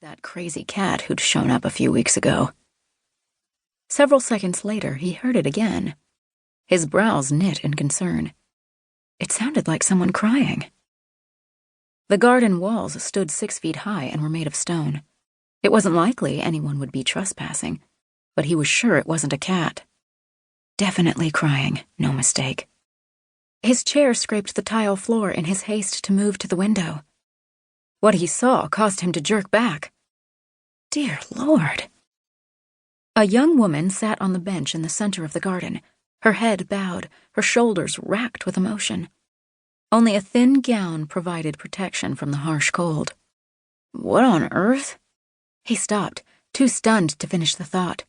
that crazy cat who'd shown up a few weeks ago. Several seconds later, he heard it again. His brows knit in concern. It sounded like someone crying. The garden walls stood 6 feet high and were made of stone. It wasn't likely anyone would be trespassing, but he was sure it wasn't a cat. Definitely crying, no mistake. His chair scraped the tile floor in his haste to move to the window. What he saw caused him to jerk back. Dear Lord. A young woman sat on the bench in the center of the garden, her head bowed, her shoulders racked with emotion. Only a thin gown provided protection from the harsh cold. What on earth? He stopped, too stunned to finish the thought.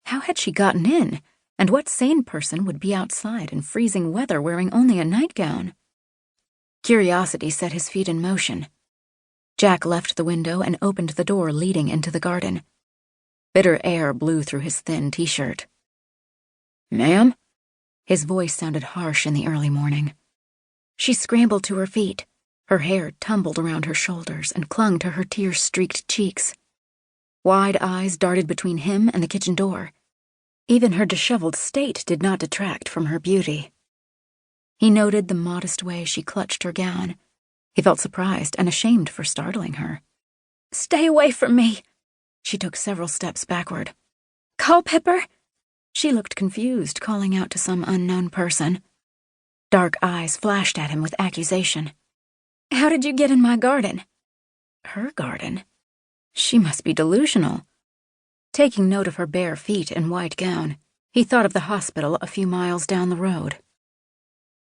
How had she gotten in, and what sane person would be outside in freezing weather wearing only a nightgown? Curiosity set his feet in motion. Jack left the window and opened the door leading into the garden. Bitter air blew through his thin t-shirt. Ma'am? His voice sounded harsh in the early morning. She scrambled to her feet. Her hair tumbled around her shoulders and clung to her tear-streaked cheeks. Wide eyes darted between him and the kitchen door. Even her disheveled state did not detract from her beauty. He noted the modest way she clutched her gown. He felt surprised and ashamed for startling her. Stay away from me! She took several steps backward. Culpepper? She looked confused, calling out to some unknown person. Dark eyes flashed at him with accusation. How did you get in my garden? Her garden? She must be delusional. Taking note of her bare feet and white gown, he thought of the hospital a few miles down the road.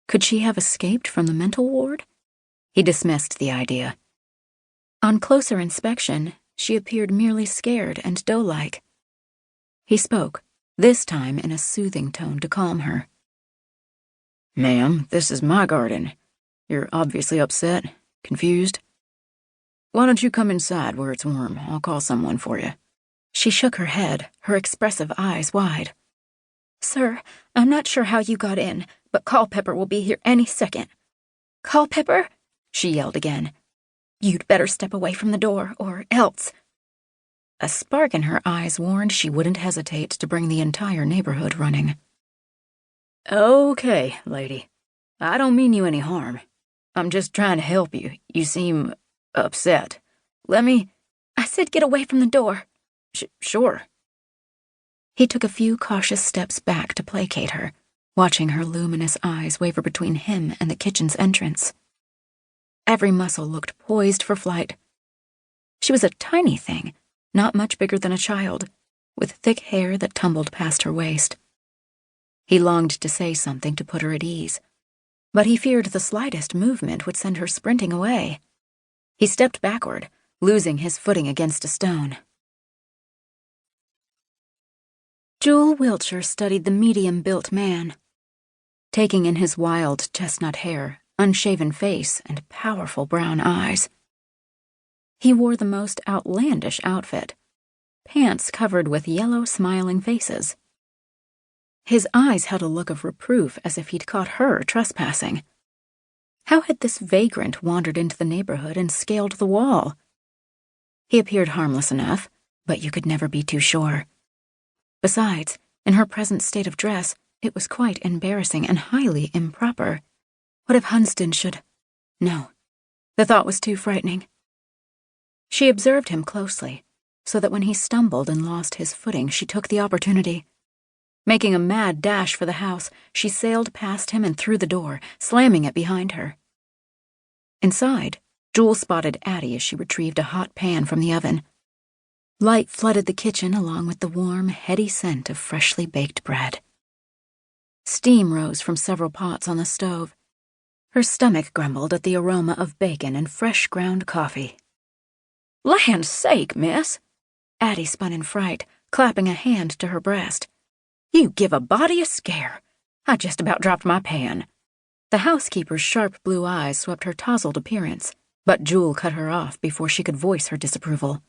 Could she have escaped from the mental ward? He dismissed the idea. On closer inspection, she appeared merely scared and doe-like. He spoke, this time in a soothing tone to calm her. Ma'am, this is my garden. You're obviously upset, confused. Why don't you come inside where it's warm? I'll call someone for you. She shook her head, her expressive eyes wide. Sir, I'm not sure how you got in, but Culpepper will be here any second. Culpepper? She yelled again. You'd better step away from the door, or else. A spark in her eyes warned she wouldn't hesitate to bring the entire neighborhood running. Okay, lady. I don't mean you any harm. I'm just trying to help you. You seem upset. Let me... I said get away from the door. Sure. He took a few cautious steps back to placate her, watching her luminous eyes waver between him and the kitchen's entrance. Every muscle looked poised for flight. She was a tiny thing, not much bigger than a child, with thick hair that tumbled past her waist. He longed to say something to put her at ease, but he feared the slightest movement would send her sprinting away. He stepped backward, losing his footing against a stone. Jewel Wiltshire studied the medium-built man. Taking in his wild chestnut hair, unshaven face, and powerful brown eyes. He wore the most outlandish outfit, pants covered with yellow smiling faces. His eyes held a look of reproof as if he'd caught her trespassing. How had this vagrant wandered into the neighborhood and scaled the wall? He appeared harmless enough, but you could never be too sure. Besides, in her present state of dress, it was quite embarrassing and highly improper. What if Hunston should... No, the thought was too frightening. She observed him closely, so that when he stumbled and lost his footing, she took the opportunity. Making a mad dash for the house, she sailed past him and through the door, slamming it behind her. Inside, Jewel spotted Addie as she retrieved a hot pan from the oven. Light flooded the kitchen along with the warm, heady scent of freshly baked bread. Steam rose from several pots on the stove. Her stomach grumbled at the aroma of bacon and fresh ground coffee. Land's sake, miss! Addie spun in fright, clapping a hand to her breast. You give a body a scare. I just about dropped my pan. The housekeeper's sharp blue eyes swept her tousled appearance, but Jewel cut her off before she could voice her disapproval.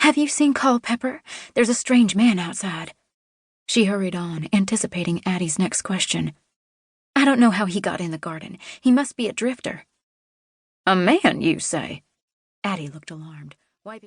Have you seen Culpepper? There's a strange man outside. She hurried on, anticipating Addie's next question. I don't know how he got in the garden. He must be a drifter. A man, you say? Addie looked alarmed, wiping